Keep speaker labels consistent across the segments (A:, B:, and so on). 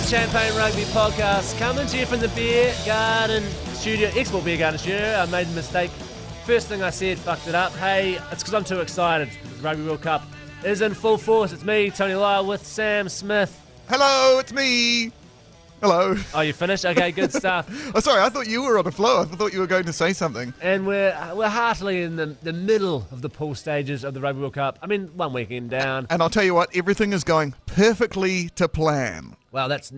A: Champagne Rugby Podcast, coming to you from the Beer Garden Studio, Export Beer Garden Studio. I made a mistake. First thing I said, fucked it up. Hey, it's because I'm too excited. The Rugby World Cup is in full force. It's me, Tony Lyall, with Sam Smith.
B: Hello, it's me. Hello.
A: Oh, you finished? Okay, good stuff.
B: Oh, sorry, I thought you were on the floor. I thought you were going to say something.
A: And we're heartily in the middle of the pool stages of the Rugby World Cup. I mean, one weekend down.
B: And I'll tell you what, everything is going perfectly to plan.
A: Well, that's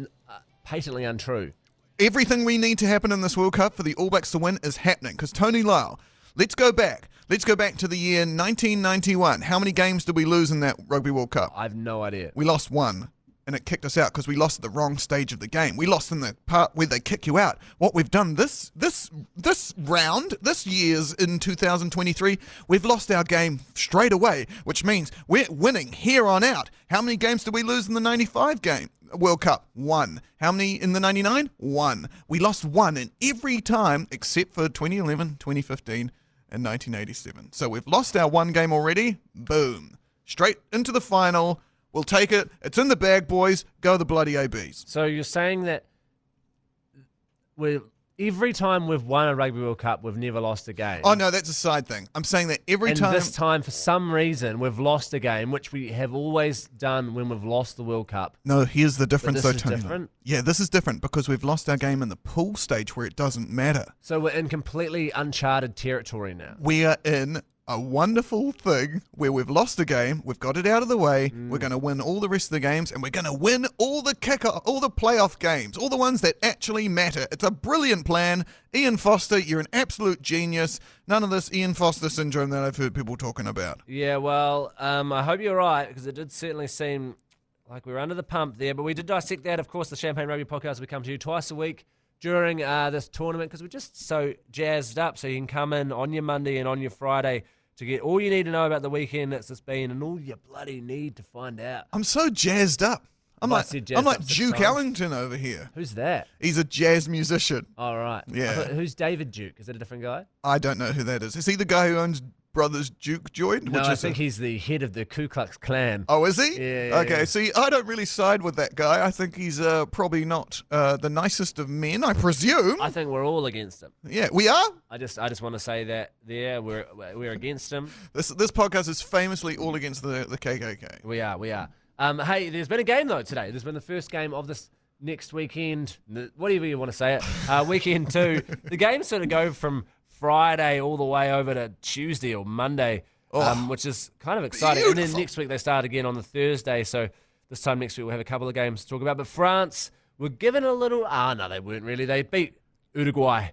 A: patently untrue.
B: Everything we need to happen in this World Cup for the All Blacks to win is happening. Because Tony Lyall, let's go back. Let's go back to the year 1991. How many games did we lose in that Rugby World Cup?
A: I have no idea.
B: We lost one. And it kicked us out because we lost at the wrong stage of the game. We lost in the part where they kick you out. What we've done this round, this year's in 2023, we've lost our game straight away, which means we're winning here on out. How many games did we lose in the 95 game? World Cup? 1. How many in the 99? 1. We lost 1 in every time except for 2011, 2015, and 1987. So we've lost our 1 game already. Boom. Straight into the final. We'll take it. It's in the bag, boys. Go the bloody ABs.
A: So you're saying that every time we've won a Rugby World Cup, we've never lost a game?
B: Oh, no, that's a side thing. I'm saying that every time...
A: And this time, for some reason, we've lost a game, which we have always done when we've lost the World Cup.
B: No, here's the difference,
A: But this
B: though,
A: is
B: Tony.
A: different?
B: Yeah, this is different because we've lost our game in the pool stage where it doesn't matter.
A: So we're in completely uncharted territory now.
B: We are in a wonderful thing where we've lost a game, we've got it out of the way, we're going to win all the rest of the games, and we're going to win all the playoff games, all the ones that actually matter. It's a brilliant plan. Ian Foster, you're an absolute genius. None of this Ian Foster syndrome that I've heard people talking about.
A: Yeah, well, I hope you're right, because it did certainly seem like we were under the pump there, but we did dissect that. Of course, the Champagne Rugby Podcast, we come to you twice a week during this tournament, because we're just so jazzed up, so you can come in on your Monday and on your Friday to get all you need to know about the weekend that's just been and all you bloody need to find out.
B: I'm so jazzed up. I'm like Duke Ellington over here.
A: Who's that?
B: He's a jazz musician.
A: All right.
B: Yeah.
A: Who's David Duke? Is that a different guy?
B: I don't know who that is. Is he the guy who owns Brothers Duke Joint?
A: No, I think he's the head of the Ku Klux Klan.
B: Oh, is he?
A: Yeah.
B: Okay, see, I don't really side with that guy. I think he's probably not the nicest of men, I presume.
A: I think we're all against him.
B: Yeah, we are?
A: I just want to say that there, we're against him.
B: This podcast is famously all against the KKK.
A: We are. Hey, there's been a game, though, today. There's been the first game of this next weekend, whatever you want to say it, weekend 2. The games sort of go from Friday all the way over to Tuesday or Monday, which is kind of exciting.
B: Beautiful.
A: And then next week they start again on the Thursday, so this time next week we'll have a couple of games to talk about. But France were given a little... no, they weren't really. They beat Uruguay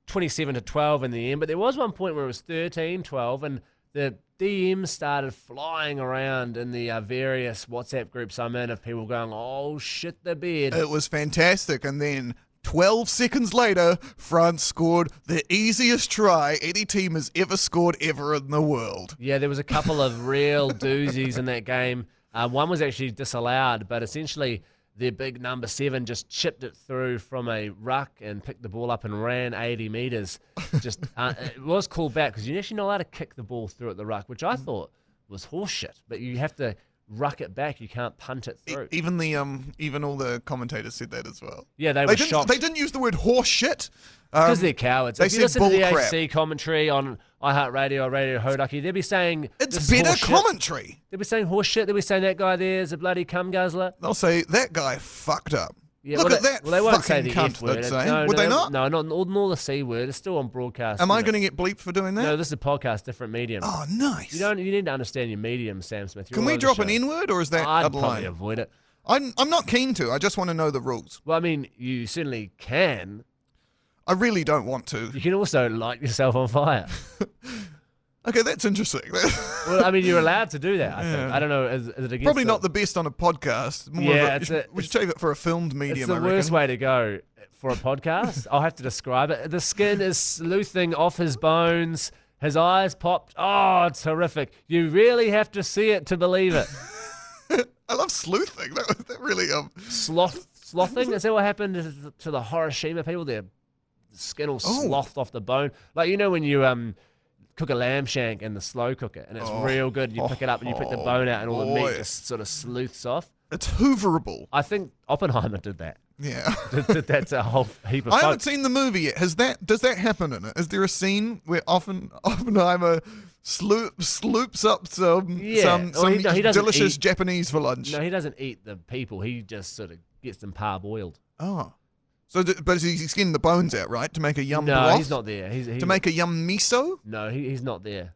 A: 27-12 in the end, but there was one point where it was 13-12, and the DMs started flying around in the various WhatsApp groups I'm in of people going, oh, shit the bed.
B: It was fantastic, and then 12 seconds later, France scored the easiest try any team has ever scored ever in the world.
A: Yeah, there was a couple of real doozies in that game. One was actually disallowed, but essentially their big number 7 just chipped it through from a ruck and picked the ball up and ran 80 metres. It was called back because you're actually not allowed to kick the ball through at the ruck, which I thought was horseshit. But you have to ruck it back. You can't punt it through.
B: Even all the commentators said that as well.
A: Yeah, they were shocked.
B: They didn't use the word horse shit.
A: Because they're cowards.
B: They
A: if you
B: said
A: listen to the
B: bull crap.
A: AC commentary on iHeartRadio or Radio Hodaki, they'll be saying
B: It's better
A: horse
B: commentary.
A: Shit. They'll be saying horse shit. They'll be saying that guy there is a bloody cum guzzler.
B: They'll say that guy fucked up.
A: Yeah,
B: Look at that.
A: Well, they won't say the
B: fucking
A: F
B: cunt,
A: word.
B: they'd say. Would they not?
A: No, nor the C word. It's still on broadcast.
B: Am I going to get bleeped for doing that?
A: No, this is a podcast, different medium.
B: Oh, nice.
A: You need to understand your medium, Sam Smith.
B: Can we drop an N-word, or is that
A: I'd
B: out of
A: probably
B: line?
A: avoid it.
B: I'm not keen to. I just want to know the rules.
A: Well, I mean, you certainly can.
B: I really don't want to.
A: You can also light yourself on fire.
B: Okay, that's interesting.
A: Well, I mean, you're allowed to do that, I think. I don't know. Is it against
B: Probably not the best on a podcast. We should save it for a filmed medium,
A: It's the worst way to go for a podcast. I'll have to describe it. The skin is sleuthing off his bones. His eyes popped. Oh, it's horrific. You really have to see it to believe it.
B: I love sleuthing. That really...
A: Slothing? Is that what happened to the Hiroshima people? Their skin all slothed off the bone. Like, you know when you... cook a lamb shank in the slow cooker, and it's real good. You pick it up and you pick the bone out, and all the meat just sort of sleuths off.
B: It's hooverable.
A: I think Oppenheimer did that.
B: Yeah.
A: did that to a whole heap of
B: I haven't
A: folks.
B: seen the movie yet. Does that happen in it? Is there a scene where Oppenheimer sloops up some
A: He doesn't
B: delicious
A: eat.
B: Japanese for lunch?
A: No, he doesn't eat the people. He just sort of gets them parboiled.
B: Oh. So, but he's getting the bones out, right? To make a yum
A: No,
B: broth?
A: he's not there.
B: To make a yum miso?
A: No, he's not there.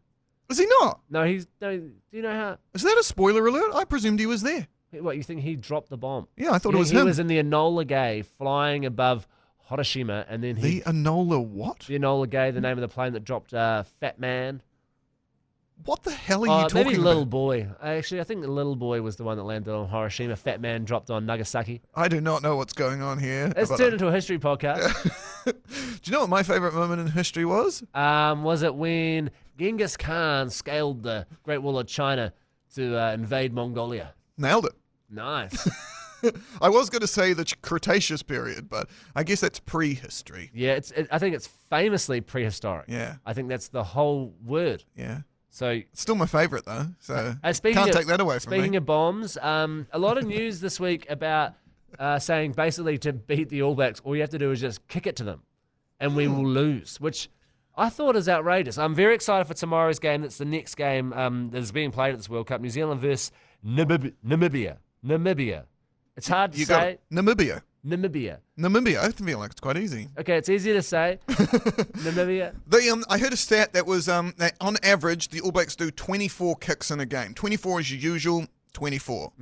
B: Is he not?
A: No, do you know how?
B: Is that a spoiler alert? I presumed he was there.
A: What, you think he dropped the bomb?
B: Yeah, I thought it was
A: He
B: him.
A: was in the Enola Gay flying above Hiroshima, and then
B: The Enola what?
A: the Enola Gay, the name of the plane that dropped Fat Man.
B: What the hell are you talking
A: Maybe
B: about?
A: Little Boy. Actually, I think the Little Boy was the one that landed on Hiroshima. Fat Man dropped on Nagasaki.
B: I do not know what's going on here.
A: It's turned into a history podcast.
B: Do you know what my favorite moment in history was?
A: Was it when Genghis Khan scaled the Great Wall of China to invade Mongolia?
B: Nailed it.
A: Nice.
B: I was going to say the Cretaceous period, but I guess that's prehistory.
A: Yeah, I think it's famously prehistoric.
B: Yeah.
A: I think that's the whole word.
B: Yeah.
A: So
B: It's still my favorite, though, so
A: speaking
B: can't
A: of-
B: take that away from
A: Speaking
B: me.
A: of bombs, a lot of news this week about saying basically to beat the All Blacks, all you have to do is just kick it to them, and we will lose, which I thought is outrageous. I'm very excited for tomorrow's game. That's the next game that is being played at this World Cup. New Zealand versus Namibia. It's hard to
B: You got
A: say.
B: it. Namibia.
A: Namibia.
B: I feel like it's quite easy.
A: Okay, it's easier to say. Namibia.
B: I heard a stat that was that on average the All Blacks do 24 kicks in a game. 24 is your usual. 24.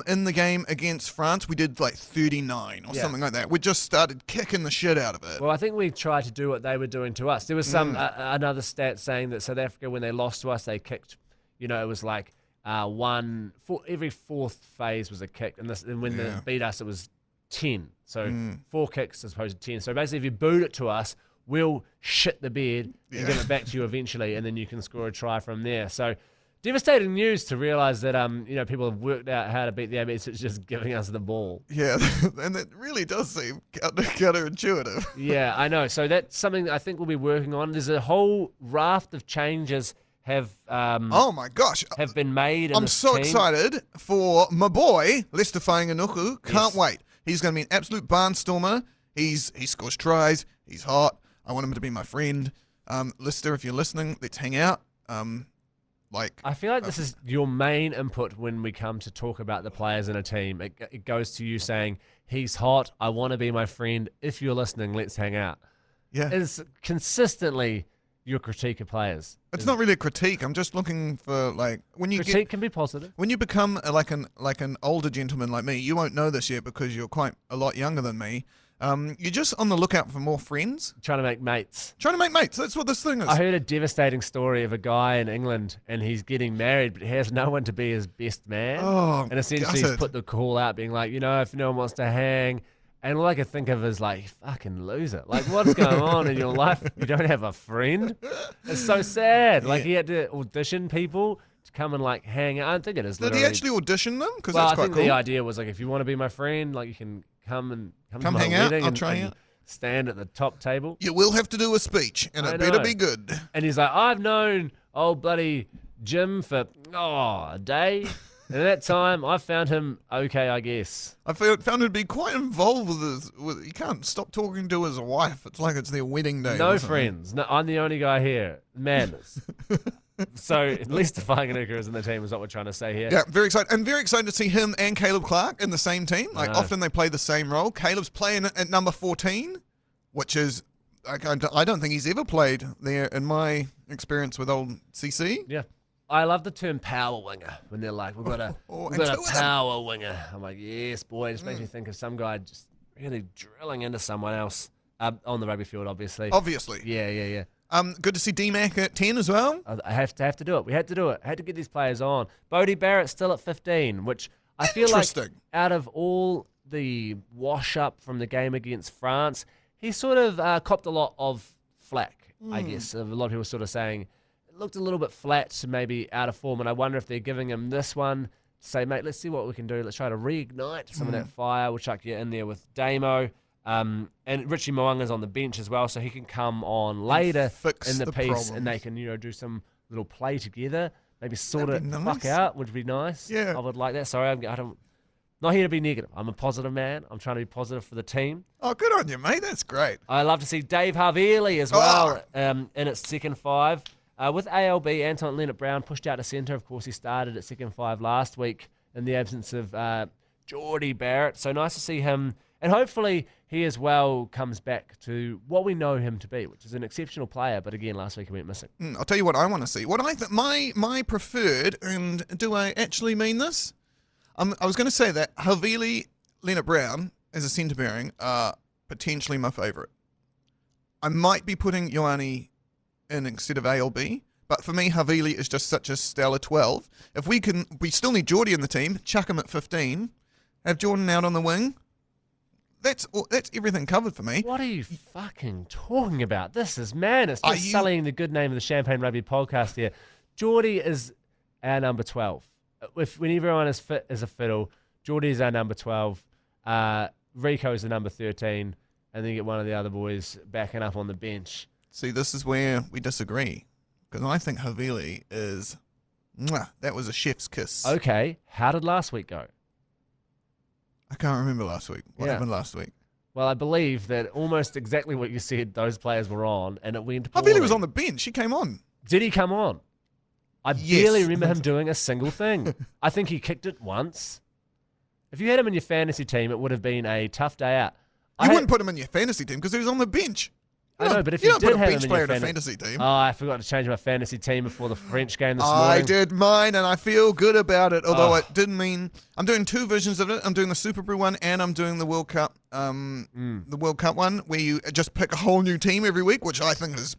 B: In the game against France, we did like 39 or something like that. We just started kicking the shit out of it.
A: Well, I think we tried to do what they were doing to us. There was some another stat saying that South Africa, when they lost to us, they kicked. It was like every fourth phase was a kick, and when they beat us, it was 10. So 4 kicks as opposed to 10. So basically, if you boot it to us, we'll shit the bed and give it back to you eventually, and then you can score a try from there. So devastating news to realise that people have worked out how to beat the ABS. It's just giving us the ball.
B: Yeah, and it really does seem counterintuitive.
A: Yeah, I know. So that's something that I think we'll be working on. There's a whole raft of changes have
B: Oh my gosh.
A: have been made.
B: I'm so excited for my boy, Lester Fainga'anuku. Can't wait. He's going to be an absolute barnstormer. He scores tries. He's hot. I want him to be my friend. Lester, if you're listening, let's hang out.
A: I feel like this is your main input when we come to talk about the players in a team. It goes to you saying, he's hot, I want to be my friend. If you're listening, let's hang out.
B: Yeah.
A: It's consistently your critique of players.
B: It's not really a critique. I'm just looking for when you
A: Critique can be positive.
B: when you become like an older gentleman like me. You won't know this yet because you're quite a lot younger than me. You're just on the lookout for more friends.
A: Trying to make mates.
B: Trying to make mates. That's what this thing is.
A: I heard a devastating story of a guy in England, and he's getting married, but he has no one to be his best man.
B: Oh,
A: and essentially he's
B: gutted.
A: put the call out, being like, if no one wants to hang. And all I could think of is like, you fucking loser. Like, what's going on in your life? You don't have a friend? It's so sad. Like, he had to audition people to come and hang out. I think it is
B: Did
A: literally.
B: he actually audition them? Because
A: Well,
B: that's
A: I
B: quite
A: think
B: cool.
A: the idea was if you want to be my friend, you can come to my
B: hang out,
A: wedding
B: I'll
A: and,
B: try
A: and
B: out.
A: stand at the top table.
B: You will have to do a speech, and
A: I
B: it better
A: know.
B: be good.
A: And he's like, I've known old bloody Jim for a day. And at that time, I found him okay, I guess.
B: I found him to be quite involved with he can't stop talking to his wife. It's like it's their wedding day.
A: No
B: or something.
A: friends. No, I'm the only guy here. Madness. So at least the Fainga'anuku is in the team is what we're trying to say here.
B: Yeah, very excited. I'm very excited to see him and Caleb Clark in the same team.
A: I know.
B: Often they play the same role. Caleb's playing at number 14, which is I don't think he's ever played there in my experience with old CC.
A: Yeah. I love the term power winger when they're like, we've got a
B: and
A: a
B: two of them.
A: power winger. I'm like, yes, boy. It just makes me think of some guy just really drilling into someone else on the rugby field, obviously.
B: Obviously.
A: Yeah.
B: Good to see D-Mac at 10 as well.
A: I have to do it. We had to do it. I had to get these players on. Bodie Barrett's still at 15, which I feel like
B: Interesting.
A: out of all the wash-up from the game against France, he sort of copped a lot of flack, I guess. A lot of people sort of saying it looked a little bit flat, maybe out of form, and I wonder if they're giving him this one to say, mate, let's see what we can do. Let's try to reignite some of that fire. We'll chuck you in there with Damo. And Richie Mo'unga's on the bench as well, so he can come on later
B: fix
A: in the
B: the
A: piece,
B: problems.
A: and they can, do some little play together. Maybe sort
B: That'd
A: it
B: be
A: the fuck
B: nice.
A: out, would be nice.
B: Yeah.
A: I would like that. Sorry, I don't Not here to be negative. I'm a positive man. I'm trying to be positive for the team.
B: Oh, good on you, mate. That's great.
A: I love to see Dave Havili as well in its second five. With ALB, Anton Leonard-Brown pushed out to centre. Of course, he started at second five last week in the absence of Geordie Barrett. So nice to see him. And hopefully he as well comes back to what we know him to be, which is an exceptional player. But again, last week he went missing.
B: I'll tell you what I want to see. What I think my preferred, and do I actually mean this? I was going to say that Havili, Leonard-Brown as a centre pairing are potentially my favourite. I might be putting Ioane in instead of ALB, but for me, Havili is just such a stellar 12. If we still need Geordie in the team, chuck him at 15, have Jordan out on the wing. That's everything covered for me.
A: What are you fucking talking about? This is madness. Just sullying the good name of the Champagne Rugby podcast here. Geordie is our number 12. When everyone is fit as a fiddle, Geordie is our number 12. Rico is the number 13. And then you get one of the other boys backing up on the bench.
B: See, this is where we disagree. Because I think Havili is... that was a chef's kiss.
A: Okay, how did last week go?
B: I can't remember last week. What happened last week?
A: Well, I believe that almost exactly what you said, those players were on, and it went poorly.
B: Havili was on the bench. He came on.
A: Did he come on? I barely remember him doing a single thing. I think he kicked it once. If you had him in your fantasy team, it would have been a tough day out.
B: You wouldn't put him in your fantasy team because he was on the bench.
A: I know, but if you
B: don't
A: did
B: put a
A: have
B: bench
A: him in
B: player
A: your
B: in a fantasy team.
A: Oh, I forgot to change my fantasy team before the French game this morning.
B: I did mine, and I feel good about it. Although it didn't mean I'm doing two versions of it. I'm doing the Super Brew one, and I'm doing the World Cup, the World Cup one, where you just pick a whole new team every week, which I think is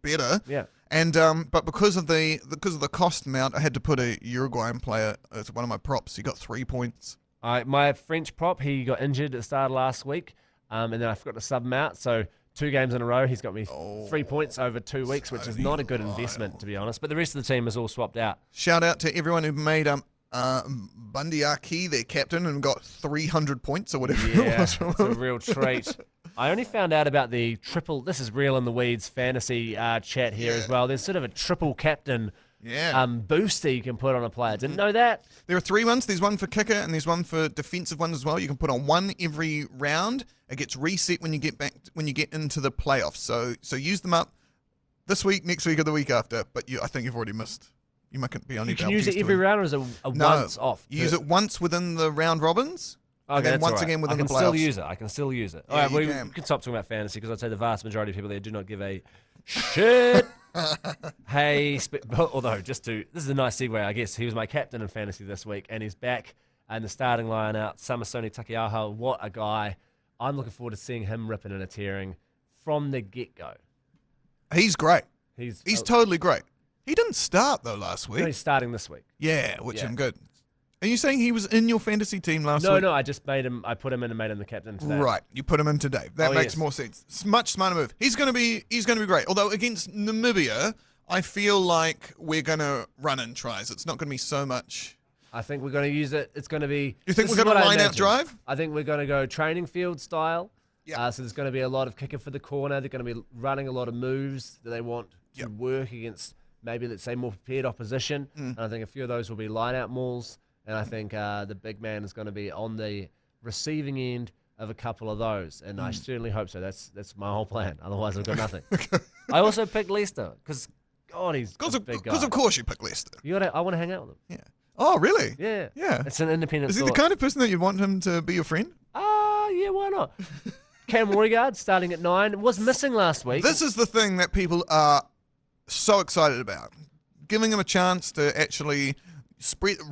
B: better.
A: Yeah.
B: And but because of the cost amount, I had to put a Uruguayan player as one of my props. He got 3 points.
A: My French prop, he got injured at the start of last week, and then I forgot to sub him out. So 2 games in a row, he's got me 3 points over 2 weeks, which is not a good investment, to be honest. But the rest of the team is all swapped out.
B: Shout out to everyone who made Bundyaki their captain and got 300 points or whatever.
A: Yeah, it's a real treat. I only found out about the triple. This is real in the weeds fantasy chat here as well. There's sort of a triple captain booster you can put on a player. Didn't know that.
B: There are 3 ones. There's one for kicker and there's one for defensive ones as well. You can put on one every round. It gets reset when you get into the playoffs. So use them up this week, next week, or the week after. But I think you've already missed. You might be on.
A: You can use it every round, or is it once off?
B: Use it once within the round robins.
A: Okay,
B: and then
A: that's
B: once again within the playoffs.
A: I can still use it.
B: Yeah,
A: all right, we
B: can
A: stop talking about fantasy because I'd say the vast majority of people there do not give a shit. Hey, although this is a nice segue, I guess. He was my captain in fantasy this week, and he's back in the starting line out. Samasoni Takiaho, what a guy. I'm looking forward to seeing him ripping and a tearing from the get-go.
B: He's great.
A: He's
B: totally great. He didn't start, though, last week.
A: No, he's starting this week.
B: Yeah, which I'm good. Are you saying he was in your fantasy team last week?
A: No, I just made him. I put him in and made him the captain today.
B: Right, you put him in today. That makes more sense. It's a much smarter move. He's going to be great. Although against Namibia, I feel like we're going to run in tries. It's not going to be so much.
A: I think we're going to use it. It's going to be.
B: You think we're going to line out drive?
A: I think we're going to go training field style.
B: Yeah.
A: So there's going to be a lot of kicking for the corner. They're going to be running a lot of moves that they want to work against. Maybe let's say more prepared opposition. And I think a few of those will be line out mauls. And I think the big man is going to be on the receiving end of a couple of those. And I certainly hope so. That's my whole plan. Otherwise, I've got nothing. I also picked Leicester because, God, he's a big guy.
B: Because, of course, you picked Leicester.
A: I want to hang out with him.
B: Yeah. Oh, really?
A: Yeah.
B: Yeah.
A: It's an independent
B: Is he the kind of person that you'd want him to be your friend?
A: Yeah, why not? Cam Roigard starting at 9. Was missing last week.
B: This is the thing that people are so excited about. Giving him a chance to actually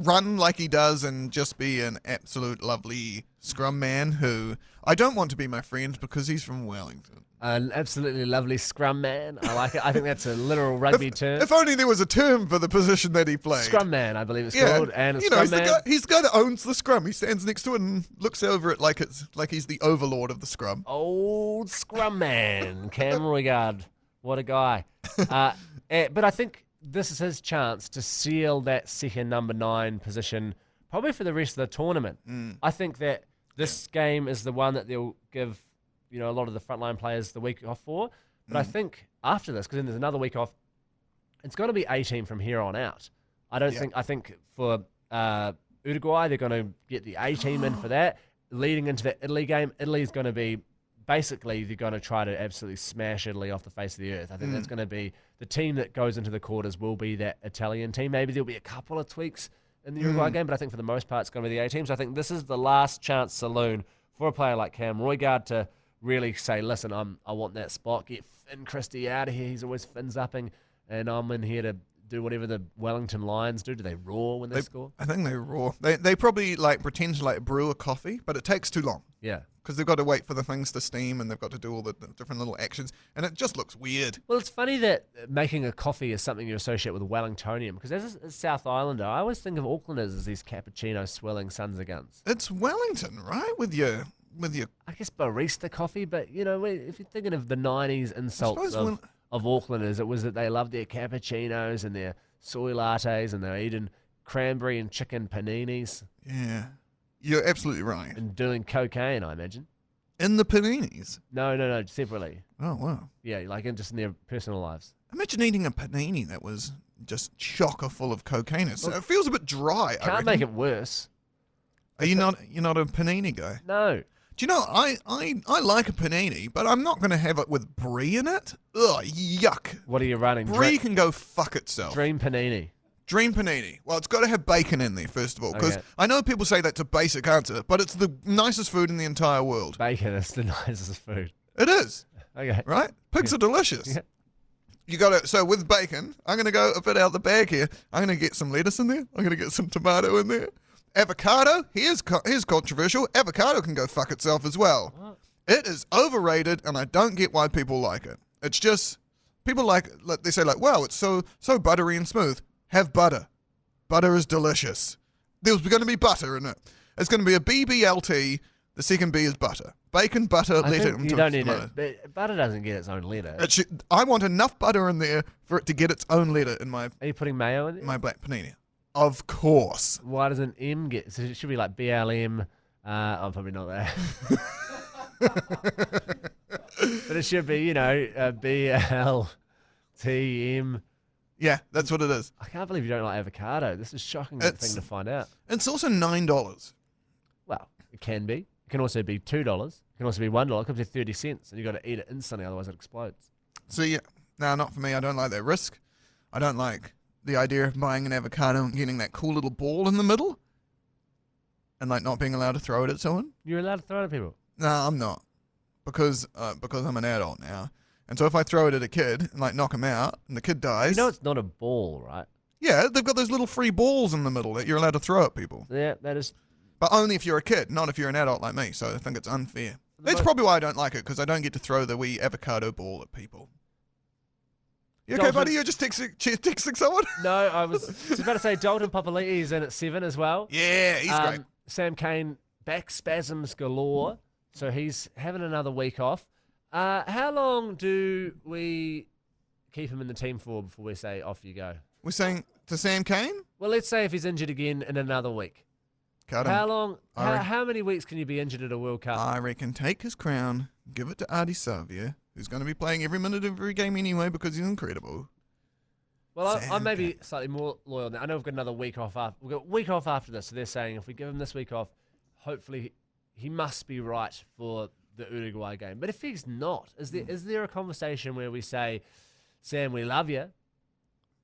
B: run like he does and just be an absolute lovely scrum man who I don't want to be my friend because he's from Wellington.
A: An absolutely lovely scrum man. I like it. I think that's a literal rugby term.
B: If only there was a term for the position that he played.
A: Scrum man, I believe it's called. And
B: he's the guy that owns the scrum. He stands next to it and looks over it like he's the overlord of the scrum.
A: Old scrum man, Cam Roigard. What a guy. But I think this is his chance to seal that second number 9 position probably for the rest of the tournament. I think that this game is the one that they'll give a lot of the frontline players the week off for. But I think after this, because then there's another week off, it's going to be 18 from here on out. I think for Uruguay. They're going to get the A team in for that. Leading into the Italy game, Italy's going to be basically they're going to try to absolutely smash Italy off the face of the earth. I think that's going to be the team that goes into the quarters will be that Italian team. Maybe there'll be a couple of tweaks in the Uruguay game, but I think for the most part it's going to be the A team. So I think this is the last chance saloon for a player like Cam Roigard to really say, listen, I want that spot. Get Finn Christie out of here. He's always fins upping, and I'm in here to do whatever the Wellington Lions do. Do they roar when they score?
B: I think they roar. They probably like pretend to like brew a coffee, but it takes too long.
A: Yeah.
B: Because they've got to wait for the things to steam and they've got to do all the different little actions, and it just looks weird.
A: Well, it's funny that making a coffee is something you associate with Wellingtonian, because as a South Islander, I always think of Aucklanders as these cappuccino swilling sons of guns.
B: It's Wellington, right? With your
A: I guess barista coffee, but you know, if you're thinking of the 90s insults of Aucklanders, it was that they loved their cappuccinos and their soy lattes and they're eating cranberry and chicken paninis.
B: Yeah. You're absolutely right.
A: And doing cocaine, I imagine.
B: In the paninis?
A: No, separately.
B: Oh, wow.
A: Yeah, like just in their personal lives.
B: Imagine eating a panini that was just chocker full of cocaine. It feels a bit dry.
A: Can't make it worse.
B: Are you're not a panini guy?
A: No.
B: Do you know, I like a panini, but I'm not going to have it with brie in it. Ugh, yuck.
A: What are you running?
B: Brie can go fuck itself.
A: Dream panini.
B: Dream panini. Well, it's got to have bacon in there, first of all, because
A: Okay.
B: I know people say that's a basic answer, but it's the nicest food in the entire world.
A: Bacon is the nicest food.
B: It is.
A: Okay.
B: Right? Pigs are delicious.
A: Yeah.
B: You got to, so with bacon, I'm going to go a bit out the bag here. I'm going to get some lettuce in there. I'm going to get some tomato in there. Avocado, here's controversial. Avocado can go fuck itself as well.
A: What?
B: It is overrated, and I don't get why people like it. It's just, people like they say like, wow, it's so buttery and smooth. Have butter. Butter is delicious. There's going to be butter in it. It's going to be a BBLT. The second B is butter. Bacon, butter,
A: I
B: lettuce,
A: think
B: and
A: you don't need
B: tomato.
A: it. But butter doesn't get its own letter.
B: I want enough butter in there for it to get its own letter in my
A: Are you putting mayo in it?
B: black panini. Of course.
A: Why does an M get? So it should be like BLM. I'm probably not there. But it should be, BLTM.
B: Yeah, that's what it is.
A: I can't believe you don't like avocado. This is a shocking thing to find out.
B: It's also $9.
A: Well, it can be. It can also be $2. It can also be $1. It comes to 30 cents, and you've got to eat it instantly, otherwise it explodes.
B: So yeah, no, not for me. I don't like that risk. I don't like the idea of buying an avocado and getting that cool little ball in the middle, and like not being allowed to throw it at someone.
A: You're allowed to throw it at people.
B: No, I'm not, because I'm an adult now, and so if I throw it at a kid and like knock him out, and the kid dies,
A: You know it's not a ball, right?
B: yeah, they've got those little free balls in the middle that you're allowed to throw at people,
A: Yeah, that is.
B: but only if you're a kid, not if you're an adult like me. So I think it's unfair. That's probably why I don't like it, because I don't get to throw the wee avocado ball at people. You okay,
A: Dalton-
B: buddy? You're just texting someone?
A: No, I was just about to say Dalton Papali'i is in at 7 as well.
B: Yeah, he's great.
A: Sam Cane, back spasms galore. So he's having another week off. How long do we keep him in the team for before we say off you go?
B: We're saying to Sam Cane?
A: Well, let's say if he's injured again in another week.
B: Cut him.
A: How long?
B: I reckon-
A: How many weeks can you be injured at a World Cup?
B: I reckon take his crown, give it to Adi Savia, who's going to be playing every minute of every game anyway because he's incredible.
A: Well,
B: Sam
A: I'm maybe slightly more loyal now. I know we've got another week off. We've got a week off after this, so they're saying if we give him this week off, hopefully he must be right for the Uruguay game. But if he's not, is there a conversation where we say, Sam, we love you,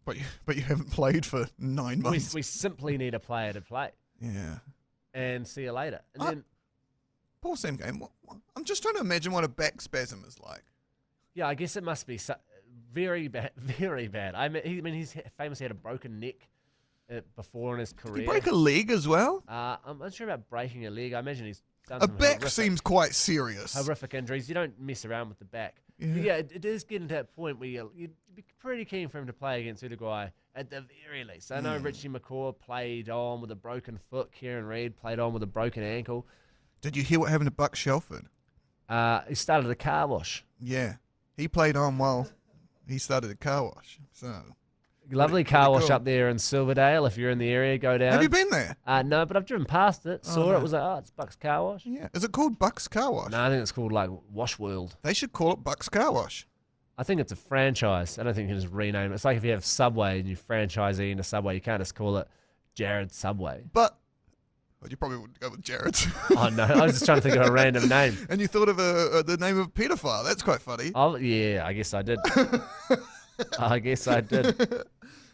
B: But you haven't played for 9 months.
A: we simply need a player to play,
B: Yeah.
A: and see you later. And then,
B: Poor Sam Cane. I'm just trying to imagine what a back spasm is like.
A: yeah, I guess it must be very bad, very bad. I mean, he's famously had a broken neck before in his career.
B: Did he break a leg as well?
A: I'm unsure about breaking a leg. I imagine he's done
B: A
A: some
B: back seems quite serious.
A: horrific injuries. You don't mess around with the back.
B: Yeah.
A: But yeah, it is getting to that point where you'd be pretty keen for him to play against Uruguay at the very least. I know Richie McCaw played on with a broken foot. Kieran Reid played on with a broken ankle.
B: Did you hear what happened to Buck Shelford?
A: He started a car wash.
B: Yeah. He played on while he started a car wash. So
A: Lovely car wash
B: cool.
A: up there in Silverdale. If you're in the area, go down.
B: have you been there?
A: No, but I've driven past it. Saw
B: no.
A: it. Was like, oh, it's Buck's Car Wash.
B: Yeah. Is it called Buck's Car Wash?
A: No, I think it's called like Wash World.
B: They should call it Buck's Car Wash.
A: I think it's a franchise. I don't think you can just rename it. It's like if you have Subway and you franchisee into Subway, you can't just call it Jared Subway.
B: But But you probably wouldn't go with Jared's.
A: Oh, no. I was just trying to think of a random name.
B: And you thought of the name of pedophile. That's quite funny.
A: Oh, yeah, I guess I did. I guess I did.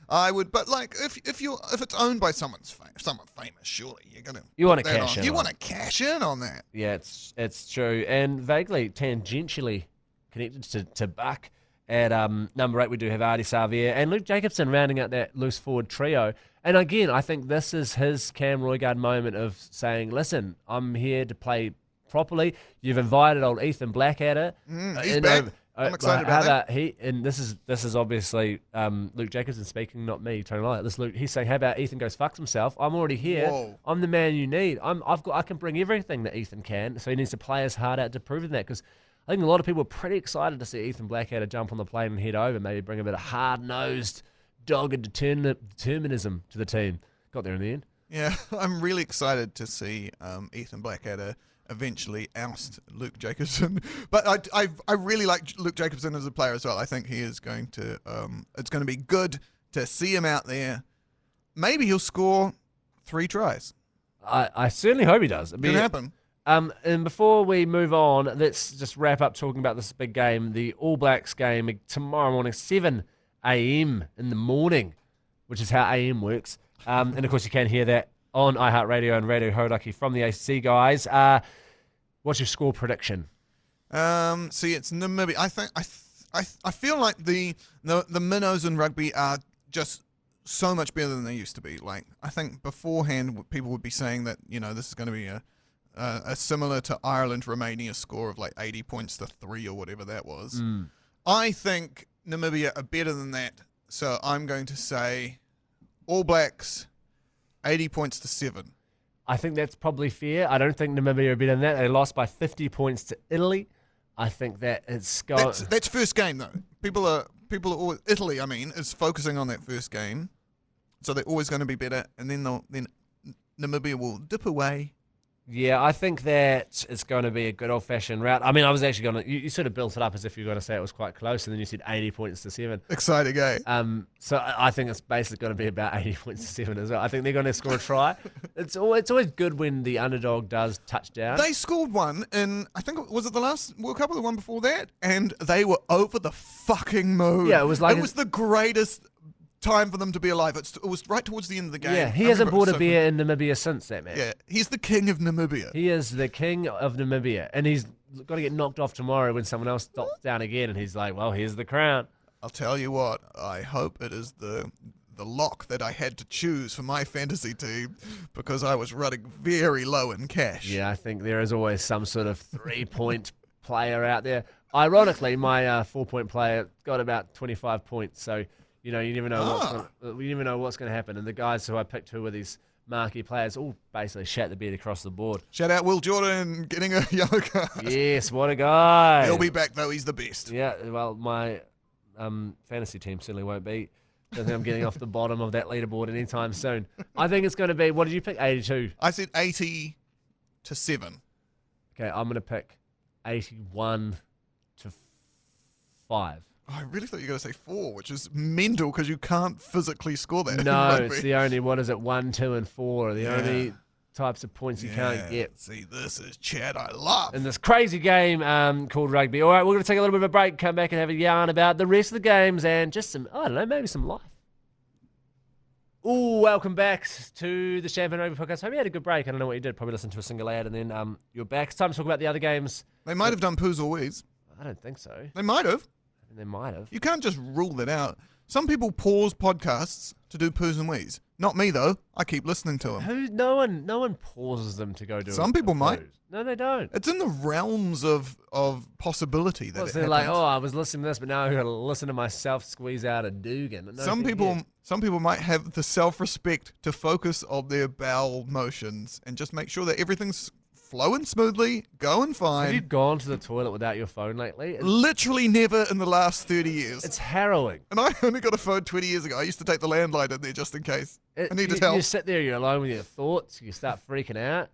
B: I would, but like if it's owned by someone famous, surely
A: You want to cash in.
B: You want to cash in on that.
A: Yeah, it's true, and vaguely tangentially connected to Buck. At number 8, we do have Artie Xavier and Luke Jacobson rounding out that loose forward trio. And again, I think this is his Cam Roigard moment of saying, "Listen, I'm here to play properly. You've invited old Ethan Blackadder.
B: He's back. I'm excited about that.
A: And this is obviously Luke Jacobson speaking, not me, Tony Lyall. He's saying, how about Ethan goes fucks himself? I'm already here.
B: Whoa.
A: I'm the man you need. I can bring everything that Ethan can. So he needs to play his heart out to prove that, because I think a lot of people are pretty excited to see Ethan Blackadder jump on the plane and head over, maybe bring a bit of hard-nosed, dogged determinism to the team. Got there in the end.
B: Yeah, I'm really excited to see Ethan Blackadder eventually oust Luke Jacobson. But I really like Luke Jacobson as a player as well. I think he is going to, it's going to be good to see him out there. Maybe he'll score 3 tries.
A: I certainly hope he does.
B: It can happen.
A: And before we move on, let's just wrap up talking about this big game, the All Blacks game tomorrow morning, 7 a.m. in the morning, which is how AM works. And of course, you can hear that on iHeartRadio and Radio Hodaki from the ACC guys. What's your score prediction?
B: See, it's Namibia. I feel like the minnows in rugby are just so much better than they used to be. Like, I think beforehand people would be saying that, this is going to be a similar to Ireland-Romania score of like 80 points to 3 or whatever that was. I think Namibia are better than that, so I'm going to say All Blacks 80 points to 7.
A: I think that's probably fair. I don't think Namibia are better than that. They lost by 50 points to Italy. I think that it's got...
B: That's first game though. People are always, Italy, is focusing on that first game, so they're always going to be better, and then Namibia will dip away.
A: Yeah, I think that it's going to be a good old-fashioned route. I mean, I was actually going to... You sort of built it up as if you were going to say it was quite close, and then you said 80 points to 7.
B: Exciting, eh?
A: So I think it's basically going to be about 80 points to 7 as well. I think they're going to score a try. It's always good when the underdog does touchdown.
B: They scored one in, I think, was it the last World Cup or the one before that? And they were over the fucking moon.
A: Yeah, it was the
B: greatest time for them to be alive. It was right towards the end of the game.
A: Yeah, he hasn't bought a beer in Namibia since that, man.
B: Yeah, he's the king of Namibia.
A: He is the king of Namibia. And he's got to get knocked off tomorrow when someone else stops down again. And he's like, well, here's the crown.
B: I'll tell you what, I hope it is the lock that I had to choose for my fantasy team, because I was running very low in cash.
A: Yeah, I think there is always some sort of 3-point player out there. Ironically, my 4-point player got about 25 points. So, you never know what's going to happen. And the guys who I picked, who were these marquee players, all basically shat the bed across the board.
B: Shout out Will Jordan getting a yellow card.
A: Yes, what a guy.
B: He'll be back though. He's the best.
A: Yeah, well, my fantasy team certainly won't be. I don't think I'm getting off the bottom of that leaderboard anytime soon. I think it's going to be, what did you pick? 82.
B: I said 80 to 7.
A: Okay, I'm going to pick 81 to 5.
B: I really thought you were going to say 4, which is mental because you can't physically score that.
A: No, it's the only, 1, 2, and 4 are the only types of points you can't get.
B: See, this is chat I love.
A: In this crazy game called rugby. All right, we're going to take a little bit of a break, come back and have a yarn about the rest of the games and just some, I don't know, maybe some life. Ooh, welcome back to the Champagne Rugby Podcast. Hope you had a good break. I don't know what you did. Probably listened to a single ad and then you're back. It's time to talk about the other games.
B: They might have done poos or wees.
A: I don't think so.
B: They might have.
A: They might have.
B: You can't just rule that out. Some people pause podcasts to do poos and wees. Not me though. I keep listening to them.
A: No one pauses them to go do it.
B: Some people might.
A: No, they don't.
B: It's in the realms of possibility that
A: they're like, I was listening to this, but now I've got to listen to myself squeeze out a Dugan. No,
B: some people might have the self-respect to focus on their bowel motions and just make sure that everything's flowing smoothly, going fine.
A: Have you gone to the toilet without your phone lately?
B: Literally never in the last 30 years.
A: It's harrowing.
B: And I only got a phone 20 years ago. I used to take the landline in there just in case I needed help.
A: You sit there, you're alone with your thoughts, you start freaking out.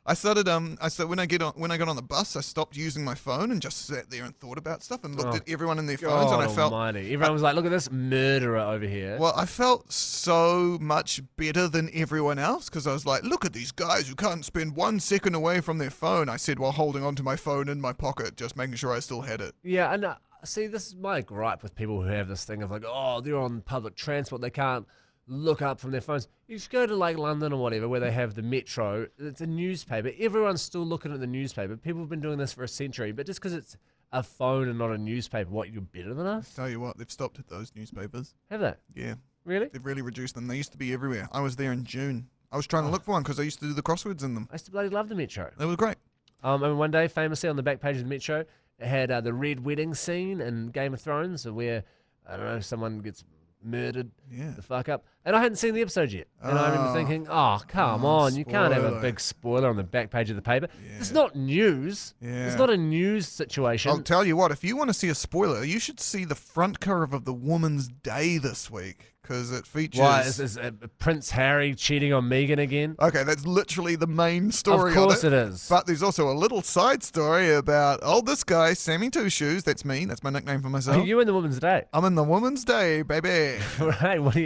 B: I started when I got on the bus, I stopped using my phone and just sat there and thought about stuff and looked at everyone in their phones, and I felt
A: almighty. Everyone was like, look at this murderer over here.
B: well, I felt so much better than everyone else because I was like, look at these guys who can't spend 1 second away from their phone. I said while holding onto my phone in my pocket, just making sure I still had it.
A: Yeah, and see, this is my gripe with people who have this thing of like, oh, they're on public transport, they can't look up from their phones. You just go to like London or whatever where they have the Metro. It's a newspaper. Everyone's still looking at the newspaper. People have been doing this for a century, but just because it's a phone and not a newspaper, what, you're better than us?
B: Tell you what, they've stopped at those newspapers.
A: Have they?
B: Yeah.
A: Really?
B: They've really reduced them. They used to be everywhere. I was there in June. I was trying to look for one because I used to do the crosswords in them.
A: I used to bloody love the Metro.
B: They were great.
A: And one day, famously on the back page of the Metro, it had the red wedding scene in Game of Thrones where, I don't know, someone gets murdered the fuck up. And I hadn't seen the episode yet. And I remember thinking, oh, come on. You can't have a big spoiler on the back page of the paper.
B: Yeah.
A: It's not news.
B: Yeah.
A: It's not a news situation.
B: I'll tell you what, if you want to see a spoiler, you should see the front cover of the Woman's Day this week because it features...
A: Why, is Prince Harry cheating on Meghan again?
B: Okay, that's literally the main story
A: of course it is.
B: But there's also a little side story about, this guy, Sammy Two Shoes, that's me, that's my nickname for myself.
A: Are you in the Woman's Day?
B: I'm in the Woman's Day, baby.
A: Right, what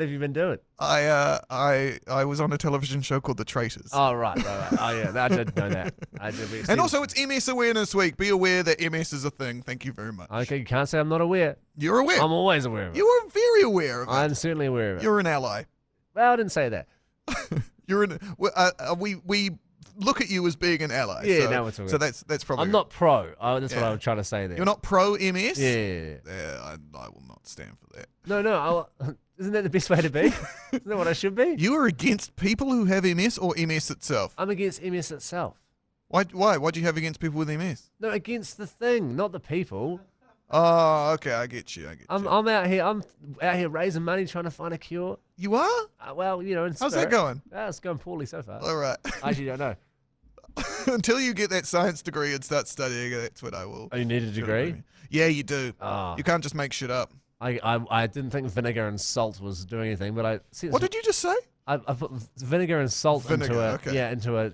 A: have you been doing?
B: I was on a television show called The Traitors.
A: Oh, right. Oh, yeah, I did know that.
B: And also, it's MS Awareness Week. Be aware that MS is a thing. Thank you very much.
A: Okay, you can't say I'm not aware.
B: You're aware.
A: I'm always aware of it.
B: You are very aware of it.
A: I'm certainly aware of it.
B: You're an ally.
A: Well, I didn't say that.
B: You're an. We look at you as being an ally.
A: Yeah,
B: so,
A: now we're talking.
B: So that's probably.
A: I'm not pro. That's what I was trying to say there.
B: You're not pro MS.
A: Yeah.
B: Yeah, I will not stand for that.
A: No. Isn't that the best way to be? Isn't that what I should be?
B: You are against people who have MS or MS itself?
A: I'm against MS itself.
B: Why? What do you have against people with MS?
A: No, against the thing, not the people.
B: Oh, okay, I get you.
A: I'm out here raising money trying to find a cure.
B: You are?
A: Well, in
B: How's
A: spirit.
B: that going?
A: It's going poorly so far.
B: All right.
A: I actually don't know.
B: Until you get that science degree and start studying, that's what I will.
A: Oh, you need a degree?
B: Yeah, you do.
A: Oh.
B: You can't just make shit up.
A: I didn't think vinegar and salt was doing anything, but
B: What did you just say?
A: I put vinegar and salt into a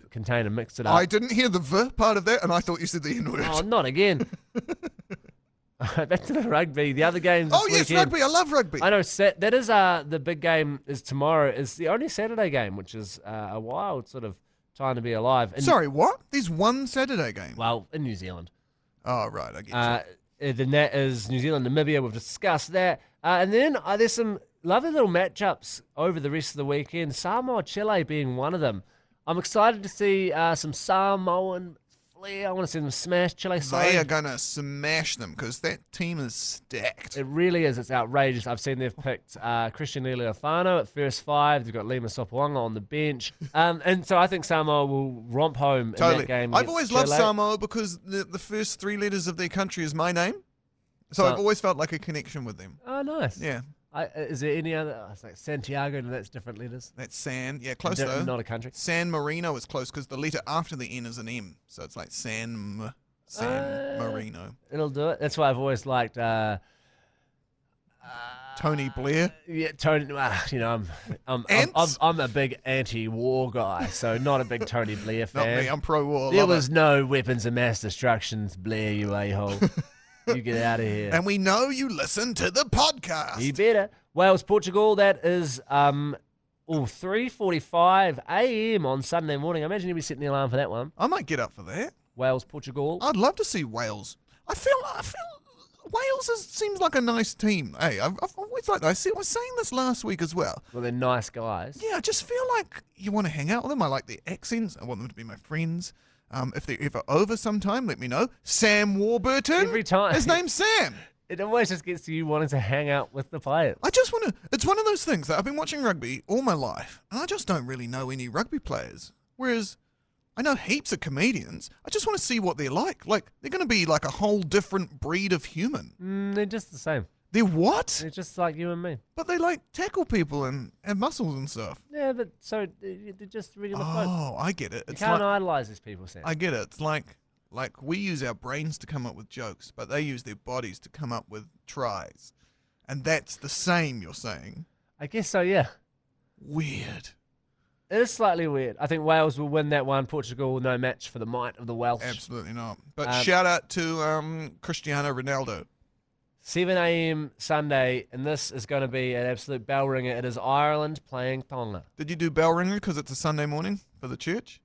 A: container, mixed it up.
B: I didn't hear the V part of that, and I thought you said the N word.
A: Oh, not again. Back to the rugby. The other games.
B: Oh yes, rugby. I love rugby.
A: I know. That is the big game is tomorrow. It's the only Saturday game, which is a wild sort of time to be alive.
B: Sorry, what? There's one Saturday game.
A: Well, in New Zealand.
B: Oh right, I get you.
A: Then that is New Zealand, Namibia. We've discussed that. And then there's some lovely little matchups over the rest of the weekend. Samoa, Chile being one of them. I'm excited to see some Samoan flair. I want to see them smash Chile side.
B: They are going to smash them because that team is stacked.
A: It really is. It's outrageous. I've seen they've picked Christian Leali'ifano at first 5. They've got Lima Sopoaga on the bench. And so I think Samoa will romp home in that game.
B: I've always loved Samoa because the first 3 letters of their country is my name. So I've always felt like a connection with them.
A: Oh, nice.
B: Yeah.
A: Is there any other? It's like Santiago, and that's different letters.
B: That's San. Yeah, close though.
A: Not a country.
B: San Marino is close because the letter after the N is an M. So it's like San Marino.
A: It'll do it. That's why I've always liked
B: Tony Blair.
A: Yeah, Tony. I'm a big anti-war guy, so not a big Tony Blair fan.
B: Not me. I'm pro-war.
A: There was no weapons of mass destruction, Blair, you a-hole. You get out of here.
B: And we know you listen to the podcast.
A: You better. Wales, Portugal, that is 3:45 a.m. on Sunday morning. I imagine you'll be setting the alarm for that one.
B: I might get up for that.
A: Wales, Portugal.
B: I'd love to see Wales. I feel Wales seems like a nice team. Hey, I've always liked that. I was saying this last week as well.
A: Well, they're nice guys.
B: Yeah, I just feel like you want to hang out with them. I like their accents. I want them to be my friends. If they're ever over sometime, let me know. Sam Warburton.
A: Every time.
B: His name's Sam.
A: It always just gets to you wanting to hang out with the players.
B: I just want to... It's one of those things that I've been watching rugby all my life, and I just don't really know any rugby players. Whereas I know heaps of comedians. I just want to see what they're like. Like, they're going to be like a whole different breed of human.
A: They're just the same.
B: They're what?
A: They're just like you and me.
B: But they like tackle people and have muscles and stuff.
A: Yeah, but so they're just regular folks.
B: Oh, I get it.
A: You can't idolize these people, Sam.
B: I get it. It's like we use our brains to come up with jokes, but they use their bodies to come up with tries. And that's the same, you're saying.
A: I guess so, yeah.
B: Weird.
A: It is slightly weird. I think Wales will win that one. Portugal, no match for the might of the Welsh.
B: Absolutely not. But shout out to Cristiano Ronaldo.
A: 7 a.m. Sunday, and this is going to be an absolute bell ringer. It is Ireland playing Tonga.
B: Did you do bell ringer because it's a Sunday morning for the church?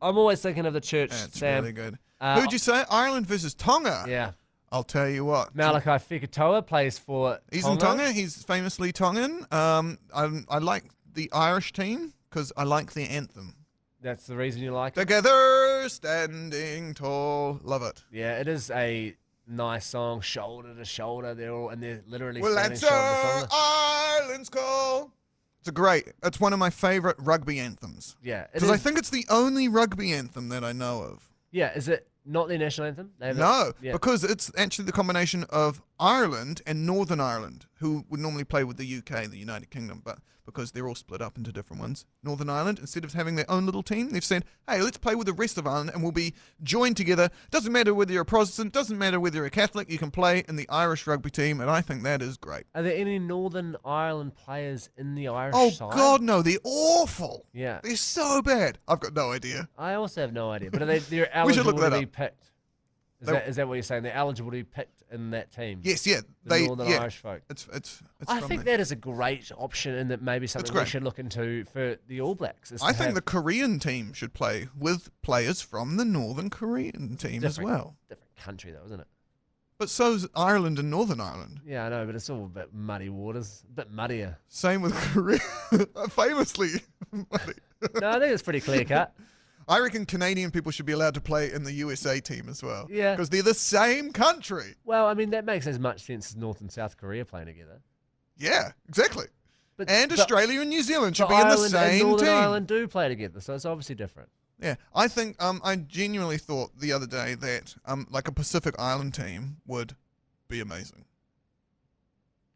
A: I'm always thinking of the church,
B: That's
A: Sam.
B: really good. Who'd you say? Ireland versus Tonga?
A: Yeah.
B: I'll tell you what.
A: Malachi Fekitoa plays for
B: He's
A: Tonga.
B: in Tonga. He's famously Tongan. I like the Irish team because I like their anthem.
A: That's the reason you like it?
B: Together, standing tall. Love it.
A: Yeah, it is a nice song, shoulder to shoulder. They're literally
B: Well,
A: standing
B: that's
A: shoulder to shoulder.
B: Ireland's call. It's one of my favorite rugby anthems.
A: Yeah, it
B: Because
A: is.
B: I think it's the only rugby anthem that I know of.
A: Yeah, is it not their national anthem? They have it?
B: No,
A: Yeah.
B: because it's actually the combination of Ireland and Northern Ireland, who would normally play with the UK, the United Kingdom, but because they're all split up into different ones, Northern Ireland, instead of having their own little team, they've said, hey, let's play with the rest of Ireland and we'll be joined together. Doesn't matter whether you're a Protestant, doesn't matter whether you're a Catholic, you can play in the Irish rugby team, and I think that is great.
A: Are there any Northern Ireland players in the Irish
B: Oh,
A: side?
B: God, no, they're awful.
A: Yeah.
B: They're so bad. I've got no idea.
A: I also have no idea, but they're
B: We should
A: eligible
B: look that
A: to be
B: up.
A: picked.
B: They-
A: Is that what you're saying? They're eligible to be picked in that team.
B: Yes, yeah.
A: The Northern Irish folk.
B: It's
A: I
B: from
A: think
B: there.
A: that is a great option, and that maybe something we
B: great.
A: should look into for the All Blacks. Is
B: I
A: to
B: think
A: have
B: the Korean team should play with players from the Northern Korean team as well.
A: different country though, isn't it?
B: But so's Ireland and Northern Ireland.
A: Yeah, I know, but it's all a bit muddy waters, a bit muddier.
B: Same with Korea. Famously muddy.
A: No, I think it's pretty clear cut.
B: I reckon Canadian people should be allowed to play in the USA team as well.
A: Yeah.
B: Because they're the same country.
A: Well, I mean that makes as much sense as North and South Korea playing together.
B: Yeah, exactly.
A: But
B: And Australia and New Zealand should
A: but
B: be in the
A: Ireland and
B: same
A: Northern
B: team.
A: Ireland do play together, so it's obviously different.
B: Yeah, I think I genuinely thought the other day that like a Pacific Island team would be amazing.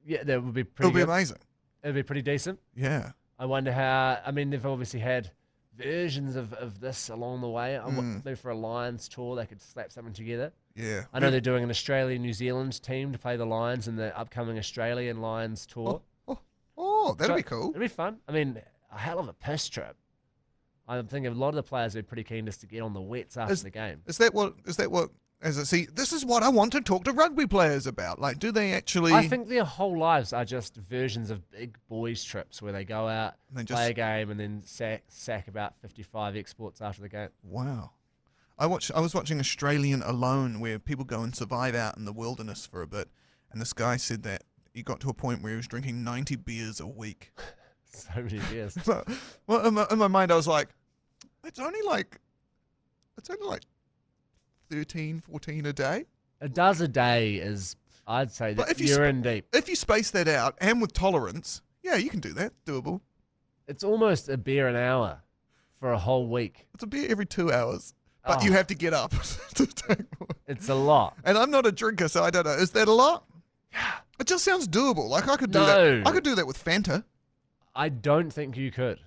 A: Yeah, that would be
B: It
A: pretty.
B: would be
A: good.
B: amazing.
A: It'd be pretty decent.
B: Yeah.
A: I wonder how. I mean, they've obviously had versions of this along the way. Maybe for a Lions tour, they could slap something together.
B: Yeah.
A: I know they're doing an Australia-New Zealand team to play the Lions in the upcoming Australian Lions tour.
B: Oh, that'd
A: So
B: be cool.
A: It'd be fun. I mean, a hell of a piss trip. I'm thinking a lot of the players are pretty keen just to get on the wets after the game.
B: Is that what as I see, this is what I want to talk to rugby players about. Like, do they actually
A: I think their whole lives are just versions of big boys trips where they go out,
B: They
A: play a game, and then sack about 55 exports after the game.
B: Wow. I was watching Australian Alone, where people go and survive out in the wilderness for a bit, and this guy said that he got to a point where he was drinking 90 beers a week.
A: So many years.
B: Well, in my mind, I was like, it's only like 13, 14 a day.
A: A does a day is, I'd say,
B: But
A: that
B: if you
A: you're in deep.
B: If you space that out and with tolerance, yeah, you can do that. Doable.
A: It's almost a beer an hour for a whole week.
B: It's a beer every 2 hours, but
A: Oh.
B: you have to get up to take one.
A: It's a lot.
B: And I'm not a drinker, so I don't know. Is that a lot? Yeah. It just sounds doable. Like I could do
A: No.
B: that. I could do that with Fanta.
A: I don't think you could.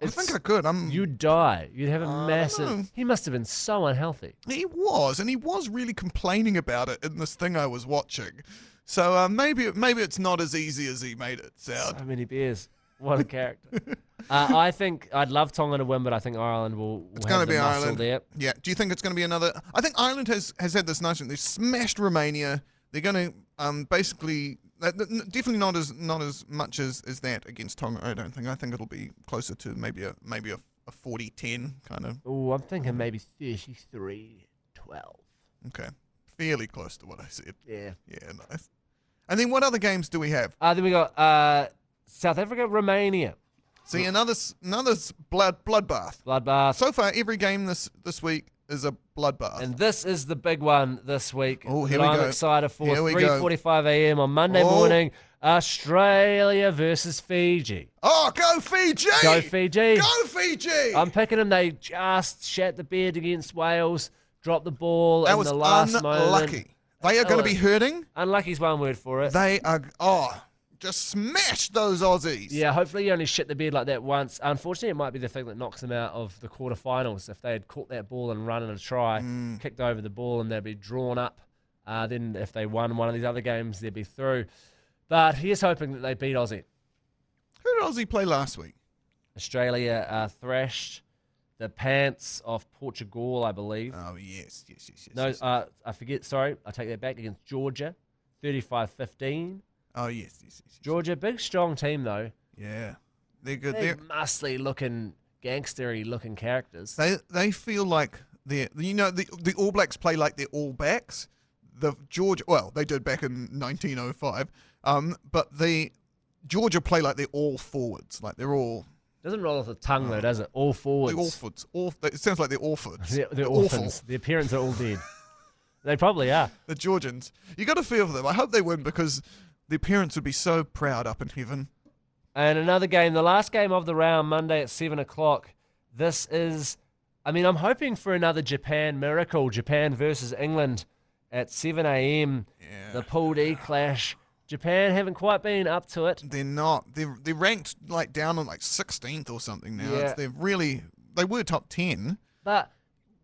B: I think I could.
A: You'd die. You'd have a
B: know.
A: massive. He must have been so unhealthy.
B: He was really complaining about it in this thing I was watching. So maybe it's not as easy as he made it sound.
A: So many beers. What a character. I think I'd love Tonga to win, but I think Ireland will
B: It's
A: have
B: going to
A: the
B: be
A: muscle
B: Ireland.
A: there.
B: Yeah. Do you think it's going to be another? I think Ireland has had this notion. They've smashed Romania. They're going to basically definitely not as much as that against Tonga. I don't think. I think it'll be closer to maybe a 40-10 kind of.
A: Oh, I'm thinking maybe 33-12.
B: Okay. Fairly close to what I said.
A: Yeah.
B: Yeah. Nice. And then what other games do we have?
A: Then we got South Africa, Romania.
B: See, another bloodbath.
A: Bloodbath.
B: So far, every game this week is a bloodbath.
A: And this is the big one this week.
B: Oh, here
A: that
B: we
A: I'm
B: go.
A: excited for.
B: Here we go.
A: 3:45 a.m. on Monday
B: Oh.
A: morning. Australia versus Fiji.
B: Oh, go Fiji!
A: Go Fiji.
B: Go Fiji!
A: I'm picking them. They just shat the bed against Wales, dropped the ball
B: That
A: in
B: was
A: the last
B: unlucky.
A: moment.
B: They are going to be hurting.
A: Unlucky's one word for it.
B: They are. Just smash those Aussies.
A: Yeah, hopefully you only shit the bed like that once. Unfortunately, it might be the thing that knocks them out of the quarterfinals. If they had caught that ball and run in a try, kicked over the ball, and they'd be drawn up. Then if they won one of these other games, they'd be through. But here's hoping that they beat Aussie.
B: Who did Aussie play last week?
A: Australia thrashed the pants off Portugal, I believe.
B: Oh, yes.
A: No,
B: yes.
A: I forget. Sorry, I take that back. Against Georgia, 35-15.
B: Oh, yes.
A: Georgia, big strong team though.
B: Yeah, they're good.
A: They're muscly looking, gangstery looking characters.
B: They feel like the All Blacks play like they're All Blacks. They did back in 1905. But the Georgia play like they're all forwards, like they're all.
A: Doesn't roll off the tongue though, does it? All forwards.
B: They're all forwards. It sounds like they're orphans.
A: They're orphans. The parents are all dead. They probably are.
B: The Georgians. You got to feel for them. I hope they win because their parents would be so proud up in heaven.
A: And another game, the last game of the round, Monday at 7 o'clock. This is, I'm hoping for another Japan miracle. Japan versus England at 7 a.m.
B: Yeah.
A: The Pool D clash. Japan haven't quite been up to it.
B: They're not. They're ranked like down on like 16th or something now.
A: Yeah.
B: They were top 10.
A: But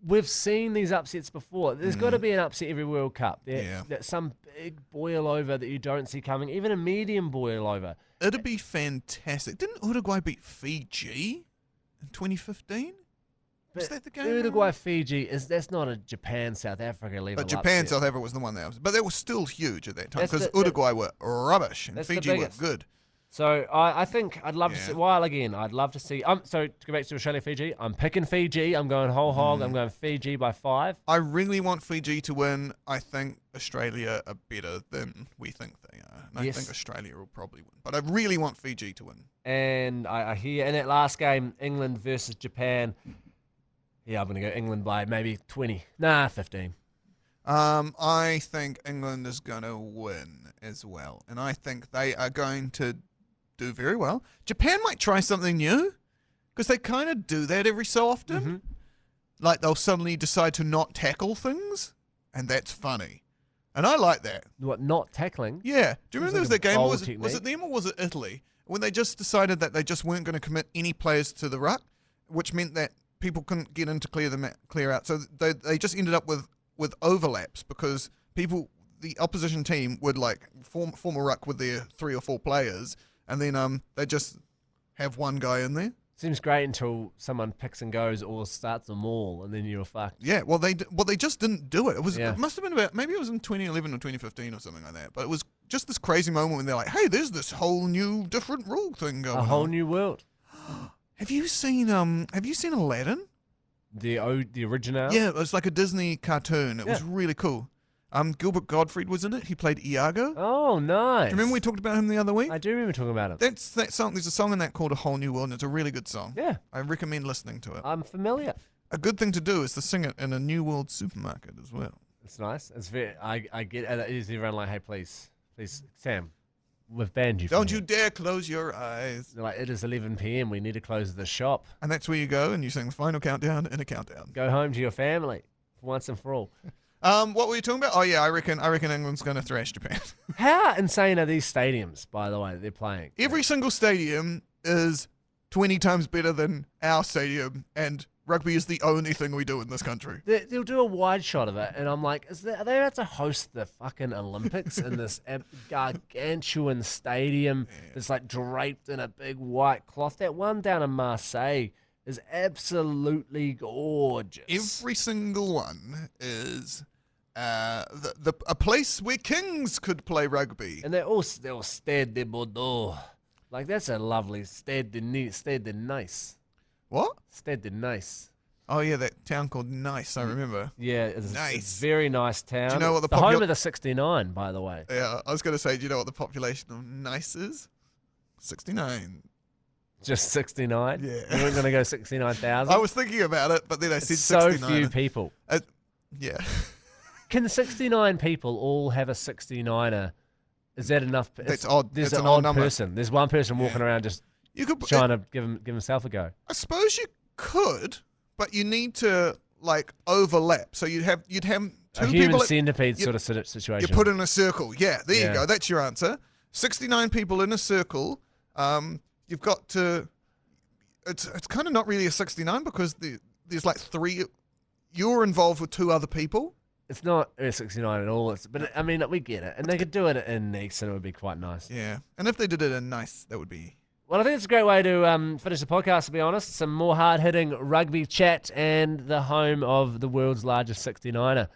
A: we've seen these upsets before. There's got to be an upset every World Cup. That's some big boil over that you don't see coming, even a medium boil over.
B: It'd be fantastic. Didn't Uruguay beat Fiji in 2015? Was that the game?
A: Uruguay-Fiji, that's not a Japan-South Africa level
B: But Japan,
A: upset.
B: South Africa was the one but they were still huge at that time
A: That's
B: because
A: the-
B: Uruguay were rubbish and
A: that's the
B: Fiji were
A: biggest.
B: good.
A: So I think I'd love to
B: Yeah.
A: see, while again, I'd love to see, so to go back to Australia-Fiji, I'm picking Fiji, I'm going whole hog, I'm going Fiji by 5.
B: I really want Fiji to win. I think Australia are better than we think they are. And
A: Yes.
B: I think Australia will probably win. But I really want Fiji to win.
A: And I hear in that last game, England versus Japan, I'm going to go England by maybe 20. 15.
B: I think England is going to win as well. And I think they are going to do very well. Japan might try something new because they kind of do that every so often.
A: Mm-hmm.
B: Like they'll suddenly decide to not tackle things, and that's funny. And I like that.
A: What, not tackling?
B: Yeah. Do you remember there was
A: like
B: that
A: a
B: game?
A: bold
B: Was
A: technique.
B: it them or was it Italy? When they just decided that they just weren't going to commit any players to the ruck, which meant that people couldn't get in to clear out. So they just ended up with overlaps because the opposition team would like form a ruck with their 3 or 4 players, and then they just have one guy in there.
A: Seems great until someone picks and goes or starts a maul, and then you're fucked.
B: Yeah, well they just didn't do it.
A: Yeah.
B: It must have been maybe it was in 2011 or 2015 or something like that. But it was just this crazy moment when they're like, "Hey, there's this whole new different rule thing going on."
A: A whole new world.
B: Have you seen Aladdin?
A: The original?
B: Yeah, it was like a Disney cartoon. It was
A: Yeah.
B: really cool. Gilbert Gottfried was in it. He played Iago.
A: Oh, nice.
B: Do you remember we talked about him the other week?
A: I do remember talking about it.
B: That's that song. There's a song in that called A Whole New World, and it's a really good song.
A: Yeah,
B: I recommend listening to it.
A: I'm familiar.
B: A good thing to do is to sing it in a New World supermarket as well.
A: It's nice. It's very. I get. Is everyone like, hey, please, Sam, we've banned you.
B: Don't
A: from
B: you dare close your eyes.
A: They're like, it is 11 p.m. We need to close the shop.
B: And that's where you go and you sing Final Countdown in a countdown.
A: Go home to your family for once and for all.
B: What were you talking about? Oh yeah, I reckon England's going to thrash Japan.
A: How insane are these stadiums, by the way, that they're playing?
B: Every single stadium is 20 times better than our stadium, and rugby is the only thing we do in this country.
A: They'll do a wide shot of it, and I'm like, are they about to host the fucking Olympics in this gargantuan stadium that's like draped in a big white cloth? That one down in Marseille is absolutely gorgeous.
B: Every single one is a place where kings could play rugby.
A: And they're all Stade de Bordeaux. Like, that's a lovely Stade de Nice.
B: What?
A: Stade de Nice.
B: Oh yeah, that town called Nice. I remember.
A: Yeah, it's
B: Nice.
A: a very nice town.
B: Do you know what
A: the home of the 69, by the way.
B: Yeah, I was going to say, do you know what the population of Nice is? 69.
A: Just 69?
B: Yeah.
A: You weren't going to go 69,000?
B: I was thinking about it, but then I said
A: so
B: 69.
A: few people.
B: Yeah.
A: Can 69 people all have a 69er? Is that enough?
B: That's odd.
A: There's
B: That's
A: an
B: an odd
A: odd
B: number.
A: person. There's one person walking around just
B: You could.
A: trying to give himself a go.
B: I suppose you could, but you need to like overlap. So you'd have two
A: A human
B: people.
A: centipede
B: you-
A: sort of situation.
B: You put in a circle. Yeah, there
A: Yeah.
B: you go. That's your answer. 69 people in a circle. You've got to. It's kind of not really a 69 because there's like 3. You're involved with 2 other people.
A: It's not a 69 at all. But I mean, we get it. And they could do it in Nice and it would be quite nice.
B: Yeah, and if they did it in Nice, that would be.
A: Well, I think it's a great way to finish the podcast, to be honest. Some more hard-hitting rugby chat and the home of the world's largest 69er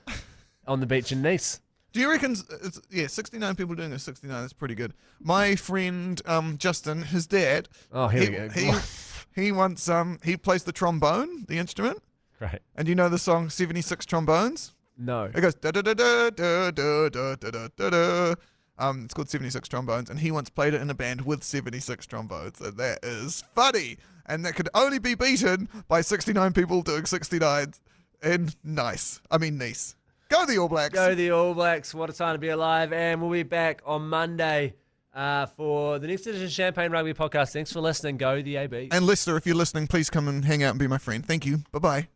A: on the beach in Nice.
B: Do you reckon, 69 people doing a 69, that's pretty good. My friend Justin, his dad,
A: Oh, here we go.
B: he once, he plays the trombone, the instrument.
A: Great.
B: And you know the song 76 Trombones?
A: No.
B: It goes da-da-da-da-da-da-da-da-da-da. It's called 76 Trombones, and he once played it in a band with 76 trombones, and that is funny. And that could only be beaten by 69 people doing 69s in Nice. Go the All Blacks.
A: Go the All Blacks. What a time to be alive. And we'll be back on Monday for the next edition of Champagne Rugby Podcast. Thanks for listening. Go the AB.
B: And Lester, if you're listening, please come and hang out and be my friend. Thank you. Bye-bye.